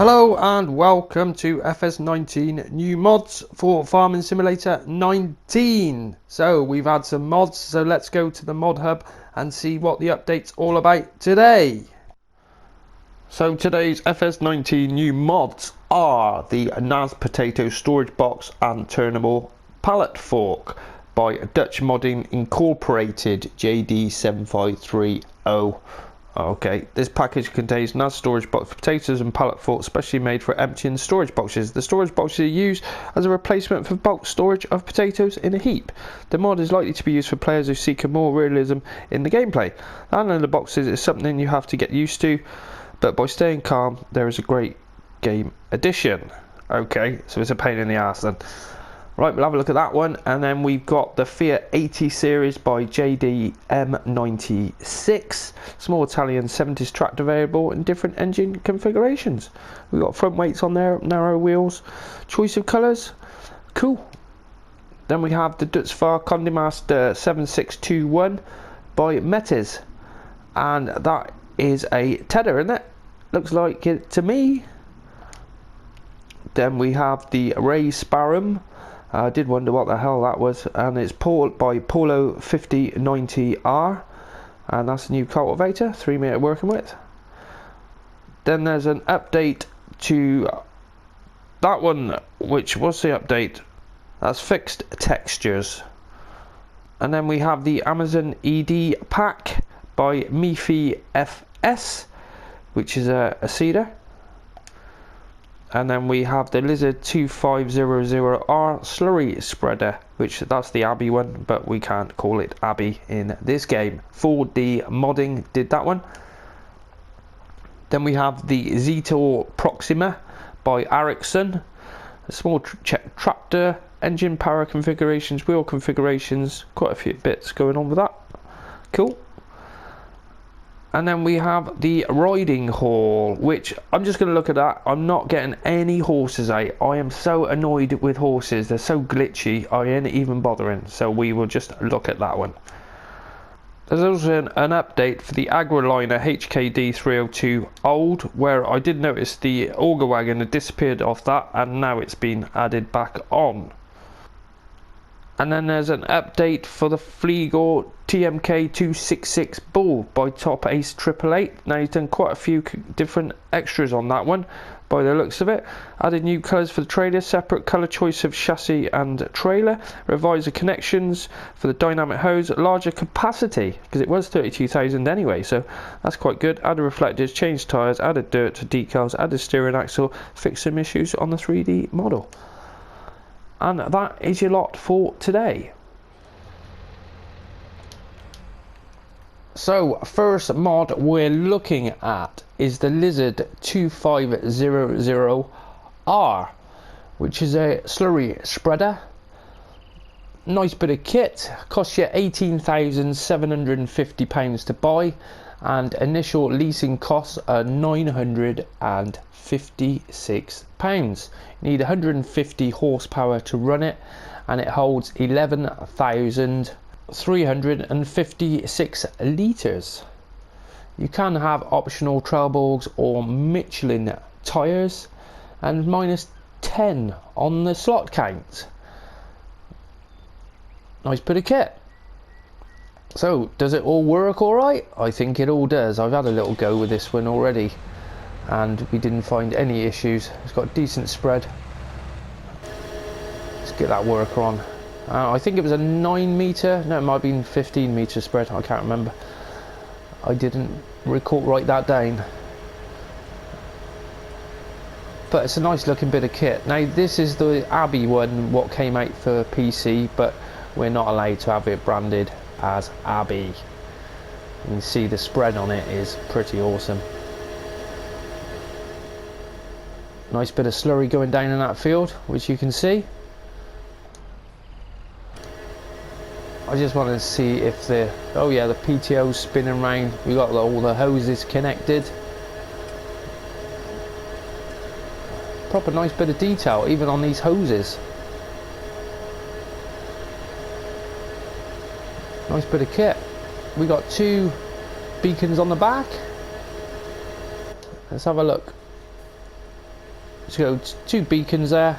Hello and welcome to FS19 New Mods for Farming Simulator 19. So we've had some mods, so let's go to the mod hub and see what the update's all about today. So today's FS19 new mods are the Naus potato storage box and turnable pallet fork by Dutch Modding Incorporated JD7530. Okay, this package contains Naus storage box for potatoes and pallet fork specially made for emptying storage boxes. The storage boxes are used as a replacement for bulk storage of potatoes in a heap. The mod is likely to be used for players who seek a more realism in the gameplay. Handling the boxes is something you have to get used to, but by staying calm, there is a great game addition. Okay, so it's a pain in the ass then. Right, we'll have a look at that one, and then we've got the Fiat 80 series by JDM96, small Italian 70s tractor variable in different engine configurations. We've got front weights on there, narrow wheels, choice of colours, cool. Then we have the Deutz-Fahr Condimaster 7621 by Metis, and that is a Tedder, isn't it? Looks like it to me. Then we have the Rau Spiram. I did wonder what the hell that was, and it's by Polo 5090R, and that's a new cultivator, 3 meter working width. Then there's an update to that one, which was the update, that's fixed textures. And then we have the Amazon ED pack by Mifi FS, which is a cedar. And then we have the Lizard 2500R Slurry spreader, which that's the Abbey one, but we can't call it Abbey in this game. 4D modding did that one. Then we have the Zetor Proxima by Arikson, a small tractor, engine power configurations, wheel configurations, quite a few bits going on with that. Cool. And then we have the riding hall, which I'm just going to look at that. I'm not getting any horses out. I am so annoyed with horses. They're so glitchy. I ain't even bothering. So we will just look at that one. There's also an update for the Agroliner HKD 302 old, where I did notice the auger wagon had disappeared off that, and now it's been added back on. And then there's an update for the Fleegor TMK 266 Bull by Top Ace 888. Now he's done quite a few different extras on that one by the looks of it. Added new colours for the trailer, separate colour choice of chassis and trailer, revised the connections for the dynamic hose, larger capacity because it was 32,000 anyway, so that's quite good. Added reflectors, changed tyres, added dirt to decals, added steering axle, fixed some issues on the 3D model. And that is your lot for today. So first mod we're looking at is the Lizard 2500R, which is a slurry spreader. Nice bit of kit, costs you £18,750 to buy, and initial leasing costs are £956. You need 150 horsepower to run it, and it holds 11,356 litres. You can have optional Trailballs or Michelin tyres, and -10 on the slot count. Nice bit of kit. So, does it all work alright? I think it all does. I've had a little go with this one already, and we didn't find any issues. It's got a decent spread. Let's get that worker on. I think it was a 9 metre, no, it might have been 15 metre spread, I can't remember. I didn't write that down. But it's a nice looking bit of kit. Now this is the Abbey one, what came out for PC, but we're not allowed to have it branded as Abbey. You can see the spread on it is pretty awesome. Nice bit of slurry going down in that field, which you can see. I just wanted to see if the PTO's spinning round. We got all the hoses connected. Proper nice bit of detail even on these hoses. Nice bit of kit. We got 2 beacons on the back. Let's have a look. So two beacons there,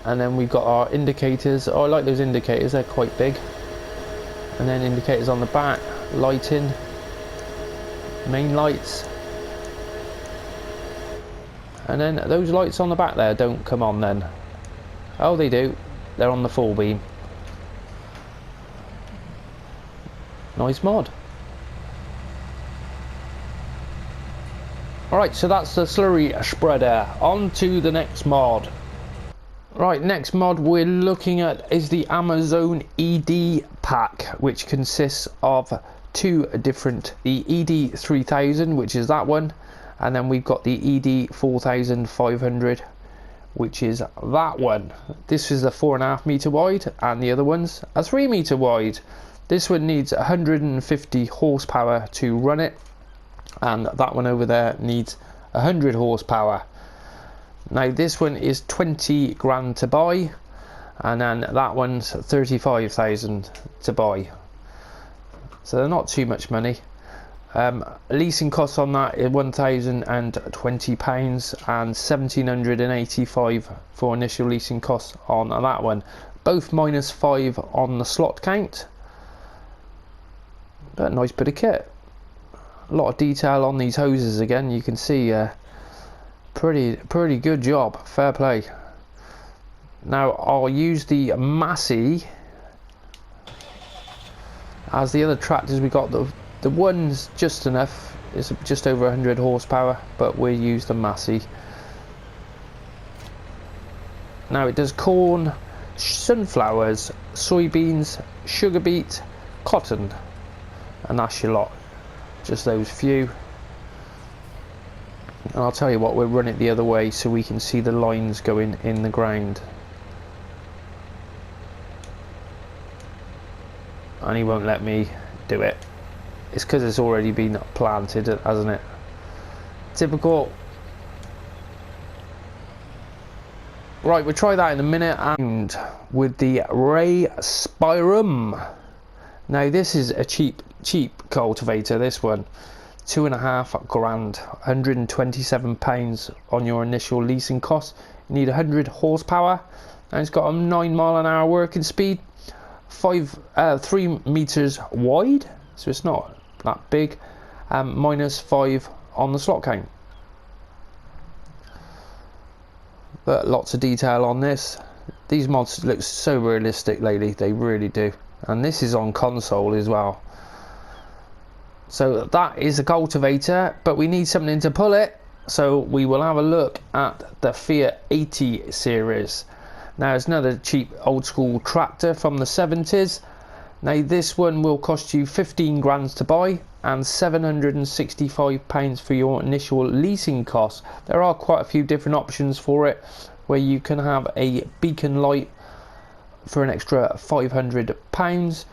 and then we've got our indicators. Oh, I like those indicators, they're quite big. And then indicators on the back, lighting, main lights. And then those lights on the back there don't come on then. Oh, they do. They're on the full beam. Nice mod. Alright, so that's the slurry spreader. On to the next mod. Right, next mod we're looking at is the Amazon ED pack, which consists of two different, the ED3000, which is that one, and then we've got the ED4500, which is that one. This is a 4.5 meter wide, and the other one's a 3 meter wide. This one needs 150 horsepower to run it, and that one over there needs 100 horsepower. Now this one is 20 grand to buy, and then that one's 35,000 to buy. So they're not too much money. Leasing costs on that is £1,020 and £1,785 for initial leasing costs on that one. Both -5 on the slot count. But nice bit of kit. A lot of detail on these hoses again. You can see pretty good job. Fair play. Now I'll use the Massey as the other tractors. We got the one's just enough, it's just over 100 horsepower, but we'll use the Massey. Now it does corn, sunflowers, soybeans, sugar beet, cotton, and that's your lot. Just those few. And I'll tell you what, we'll run it the other way so we can see the lines going in the ground. And he won't let me do it. It's because it's already been planted, hasn't it? Typical. Right, we'll try that in a minute. And with the Rau Spiram. Now this is a cheap cultivator, this one. 2.5 grand, £127 on your initial leasing cost. You need 100 horsepower, and it's got a 9 mile an hour working speed, 3 meters wide, so it's not that big, -5 on the slot count. But lots of detail on this. These mods look so realistic lately, they really do. And this is on console as well. So that is a cultivator, but we need something to pull it, so we will have a look at the Fiat 80 series. Now it's another cheap old school tractor from the 70s. Now this one will cost you 15 grand to buy and £765 for your initial leasing costs. There are quite a few different options for it, where you can have a beacon light for an extra £500,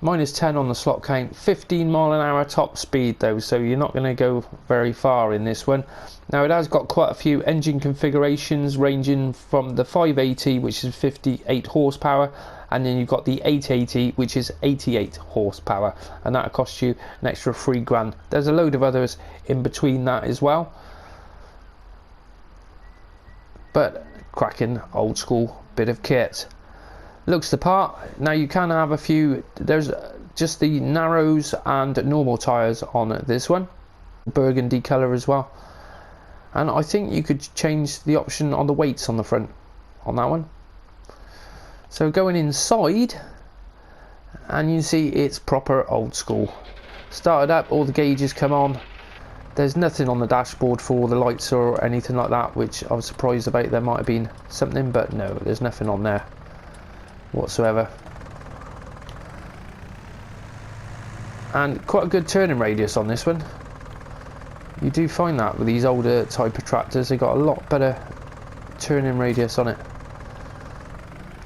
-10 on the slot count, 15 mile an hour top speed though, so you're not going to go very far in this one. Now it has got quite a few engine configurations, ranging from the 580, which is 58 horsepower, and then you've got the 880, which is 88 horsepower, and that costs you an extra 3 grand. There's a load of others in between that as well, but cracking old school bit of kit. Looks the part. Now you can have a few, there's just the narrows and normal tyres on this one, burgundy colour as well, and I think you could change the option on the weights on the front on that one. So going inside, and you see it's proper old school. Started up, all the gauges come on. There's nothing on the dashboard for the lights or anything like that, which I was surprised about. There might have been something, but no, there's nothing on there whatsoever. And quite a good turning radius on this one. You do find that with these older type of tractors, they got a lot better turning radius on it.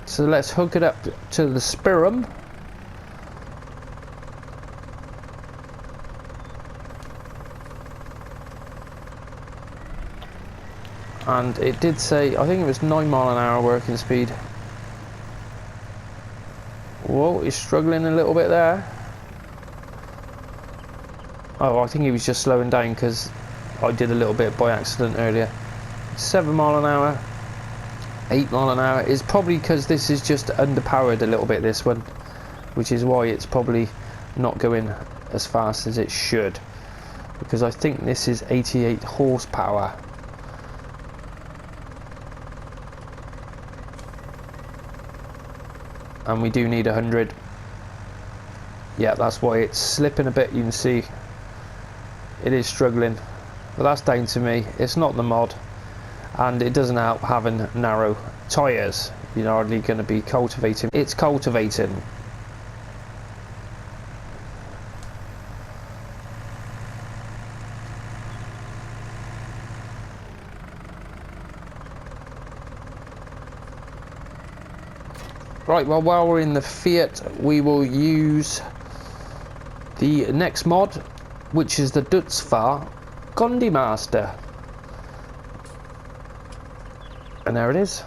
So let's hook it up to the Spiram. And it did say, I think it was 9 mile an hour working speed. Whoa, he's struggling a little bit there. Oh, I think he was just slowing down because I did a little bit by accident earlier. 7 mile an hour, 8 mile an hour. Is probably because this is just underpowered a little bit, this one, which is why it's probably not going as fast as it should, because I think this is 88 horsepower. And we do need 100. Yeah, that's why it's slipping a bit. You can see it is struggling, but that's down to me. It's not the mod, and it doesn't help having narrow tyres. You're hardly going to be cultivating. It's cultivating. Right, well, while we're in the Fiat, we will use the next mod, which is the Deutz-Fahr Condimaster. And there it is.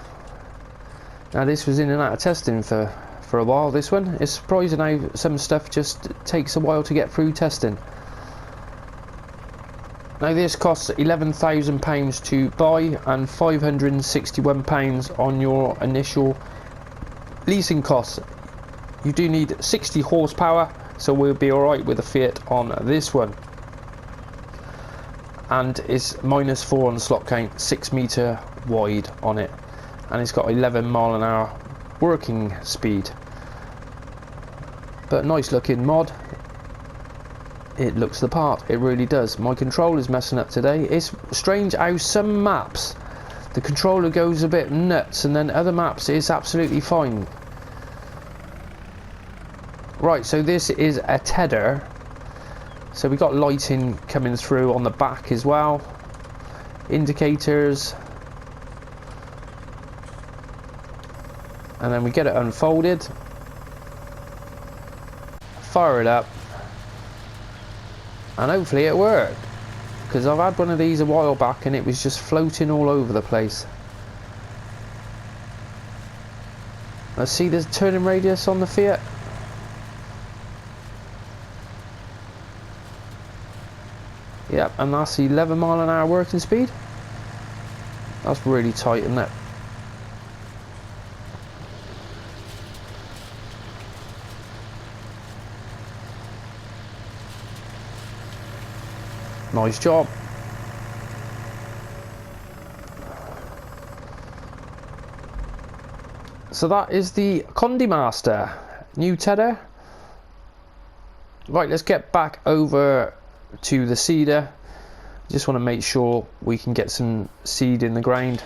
Now, this was in and out of testing for a while, this one. It's surprising how some stuff just takes a while to get through testing. Now, this costs £11,000 to buy and £561 on your initial leasing costs. You do need 60 horsepower, so we'll be alright with the Fiat on this one. And it's -4 on the slot count, 6 metre wide on it, and it's got 11 mile an hour working speed. But nice looking mod. It looks the part, it really does. My controller's messing up today. It's strange how some maps the controller goes a bit nuts, and then other maps it's absolutely fine. Right, so this is a tether. So we got lighting coming through on the back as well. Indicators. And then we get it unfolded. Fire it up. And hopefully it worked. Because I've had one of these a while back and it was just floating all over the place. Let's see the turning radius on the Fiat. Yep, and that's 11 mile an hour working speed. That's really tight, isn't it? Nice job. So that is the Condimaster new tether. Right, let's get back over to the seeder. Just want to make sure we can get some seed in the ground.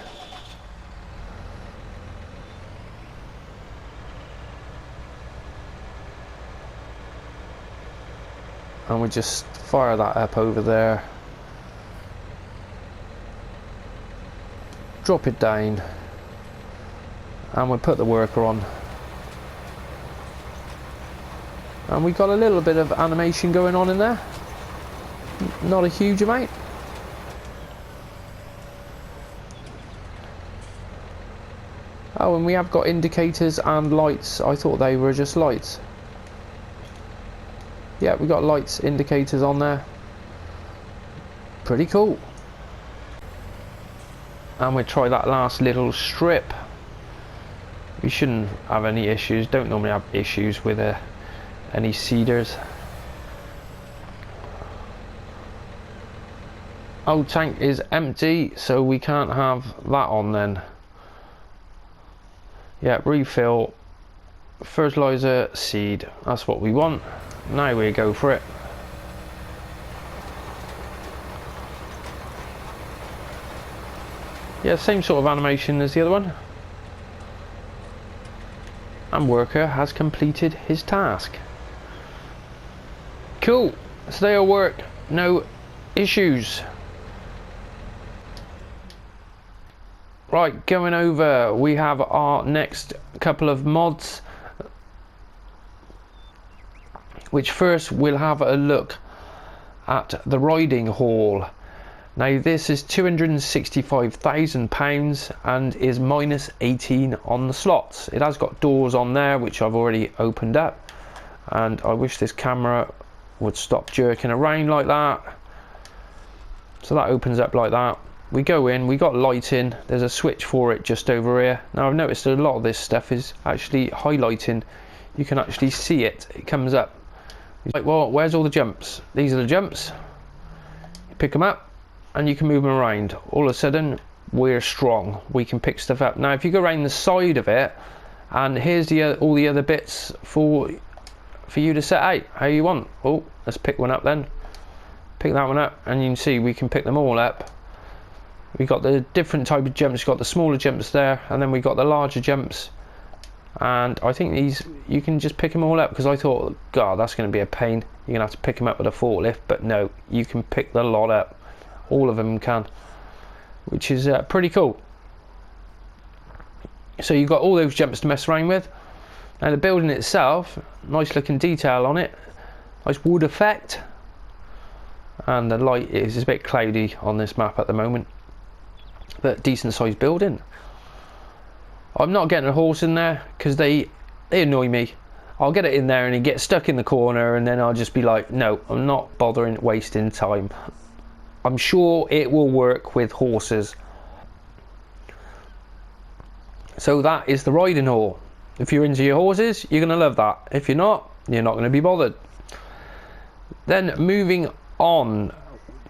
And we just fire that up over there. Drop it down. And we'll put the worker on. And we got a little bit of animation going on in there. Not a huge amount. Oh, and we have got indicators and lights. I thought they were just lights. Yeah, we got lights, indicators on there. Pretty cool. And we'll try that last little strip. We shouldn't have any issues. Don't normally have issues with any seeders. Old tank is empty, so we can't have that on then. Yeah, refill, fertilizer, seed. That's what we want. Now we go for it. Yeah, same sort of animation as the other one. And worker has completed his task. Cool. So they all work. No issues. Right, going over, we have our next couple of mods, which first we'll have a look at the riding hall. Now this is £265,000 and is -18 on the slots. It has got doors on there which I've already opened up, and I wish this camera would stop jerking around like that. So that opens up like that. we go in, we got lighting, there's a switch for it just over here. Now I've noticed that a lot of this stuff is actually highlighting. You can actually see it, it comes up. Like, well, where's all the jumps? These are the jumps. You pick them up and you can move them around. All of a sudden we're strong, we can pick stuff up. Now if you go around the side of it, and here's the all the other bits for you to set out how you want. Oh, let's pick one up then. Pick that one up, and you can see we can pick them all up. We got the different type of jumps. Got the smaller jumps there, and then we got the larger jumps. And I think these you can just pick them all up, because I thought, God, that's going to be a pain. You're gonna have to pick them up with a forklift, but no, you can pick the lot up. All of them can, which is pretty cool. So you've got all those jumps to mess around with. Now the building itself, nice looking detail on it, nice wood effect, and the light is a bit cloudy on this map at the moment, but decent sized building. I'm not getting a horse in there because they annoy me. I'll get it in there and it gets stuck in the corner, and then I'll just be like, no, I'm not bothering wasting time. I'm sure it will work with horses. So that is the riding hall. If you're into your horses, you're going to love that. If you're not going to be bothered. Then moving on.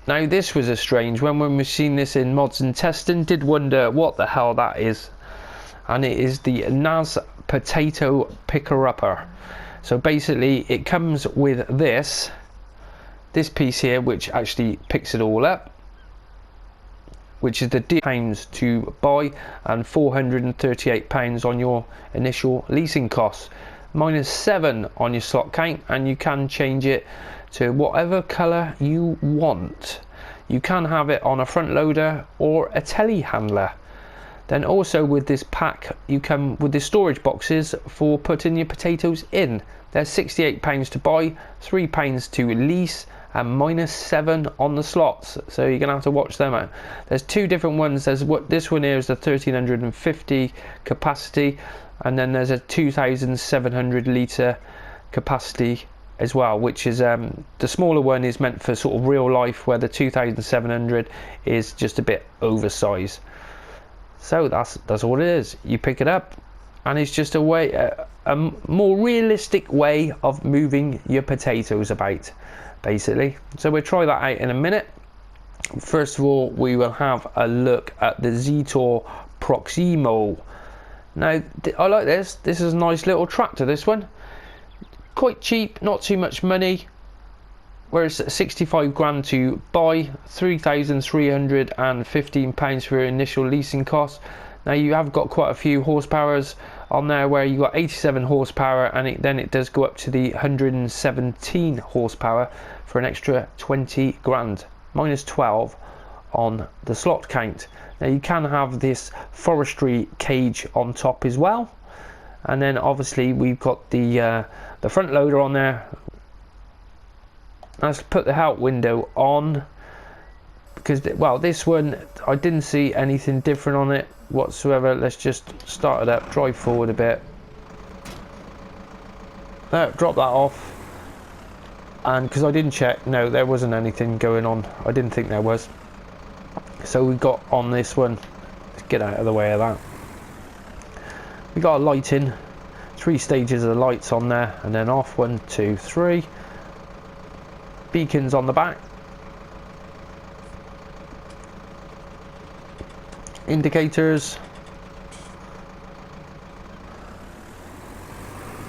Now this was a strange one when we've seen this in mods and testing. Did wonder what the hell that is. And it is the Naus potato picker upper. So basically it comes with this piece here, which actually picks it all up, which is the £D to buy, and £438 on your initial leasing costs, -7 on your slot count, and you can change it to whatever colour you want. You can have it on a front loader or a telehandler. Then also with this pack you come with the storage boxes for putting your potatoes in. They're £68 to buy, £3 to lease, and -7 on the slots, so you're gonna have to watch them out. There's two different ones. There's what this one here is the 1350 capacity, and then there's a 2700 litre capacity as well, which is the smaller one is meant for sort of real life, where the 2700 is just a bit oversized. So that's all it is. You pick it up, and it's just a way, a more realistic way of moving your potatoes about, basically. So we'll try that out in a minute. First of all, we will have a look at the Ztour Proxima. Now I like this. This is a nice little tractor, this one. Quite cheap, not too much money. Whereas 65 grand to buy, £3,315 for your initial leasing costs. Now you have got quite a few horsepowers on there, where you got 87 horsepower, and then it does go up to the 117 horsepower for an extra 20 grand, -12 on the slot count. Now you can have this forestry cage on top as well, and then obviously we've got the front loader on there. Let's put the help window on, because well, this one I didn't see anything different on it whatsoever. Let's just start it up, drive forward a bit, drop that off, and because I didn't check, no, there wasn't anything going on. I didn't think there was. So we got on this one, let's get out of the way of that. We got a lighting, 3 stages of the lights on there, and then off, 1, 2, 3. Beacons on the back, indicators,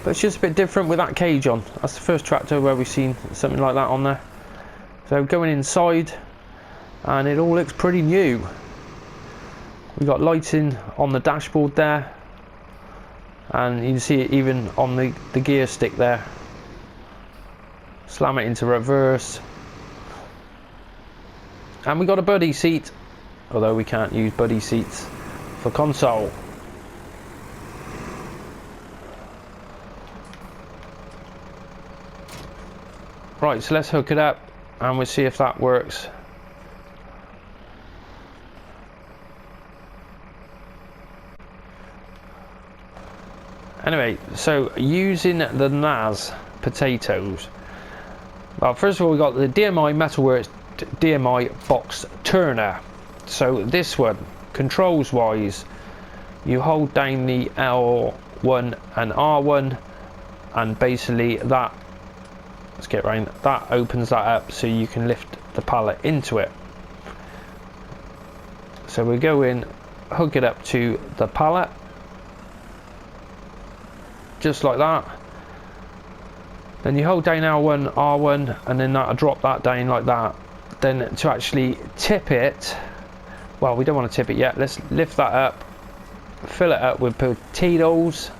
but it's just a bit different with that cage on. That's the first tractor where we've seen something like that on there. So going inside, and it all looks pretty new. We got lighting on the dashboard there, and you can see it even on the gear stick there. Slam it into reverse, and we got a buddy seat, although we can't use buddy seats for console. Right, so let's hook it up and we'll see if that works. Anyway, so using the Naus potatoes. Well, first of all, we got the DMI Metalworks DMI box turner. So this one, controls wise, you hold down the L1 and R1, and basically that, let's get round, that opens that up so you can lift the pallet into it. So we go in, hook it up to the pallet, just like that. Then you hold down L1, R1, and then that'll drop that down like that. Then to actually tip it, well, we don't want to tip it yet. Let's lift that up, fill it up with potatoes.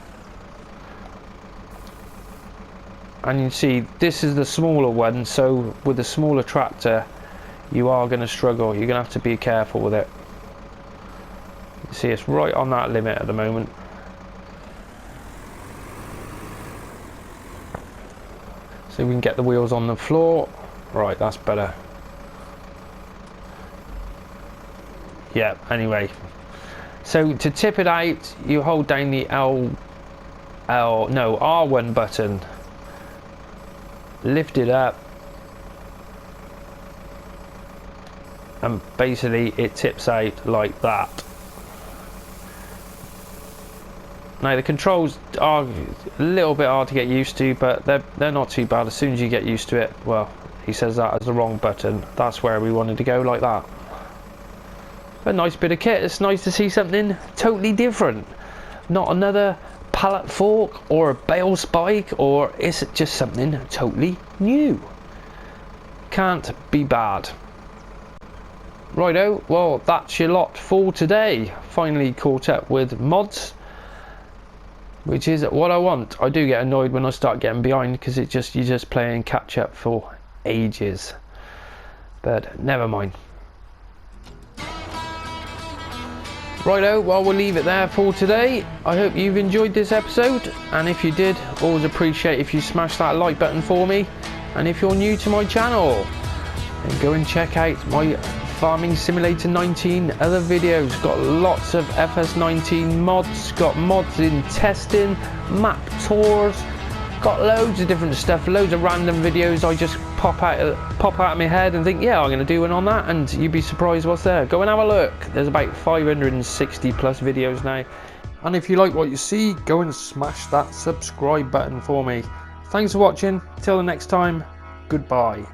And you see, this is the smaller one, so with the smaller tractor, you are going to struggle. You're going to have to be careful with it. You see, it's right on that limit at the moment. So we can get the wheels on the floor. Right, that's better. Yeah, anyway. So to tip it out, you hold down the R1 button. Lift it up. And basically it tips out like that. Now the controls are a little bit hard to get used to, but they're not too bad. As soon as you get used to it, well, he says that as the wrong button. That's where we wanted to go, like that. A nice bit of kit. It's nice to see something totally different. Not another pallet fork or a bale spike, or it's just something totally new. Can't be bad. Righto, well, that's your lot for today. Finally caught up with mods, which is what I want. I do get annoyed when I start getting behind, because you're just playing catch up for ages. But never mind. Righto, well, we'll leave it there for today. I hope you've enjoyed this episode, and if you did, always appreciate if you smash that like button for me. And if you're new to my channel, then go and check out my Farming Simulator 19 other videos. Got lots of FS19 mods, got mods in testing, map tours, got loads of different stuff, loads of random videos I just pop out of my head and think, yeah, I'm going to do one on that, and you'd be surprised what's there. Go and have a look. There's about 560 plus videos now. And if you like what you see, go and smash that subscribe button for me. Thanks for watching. Till the next time, goodbye.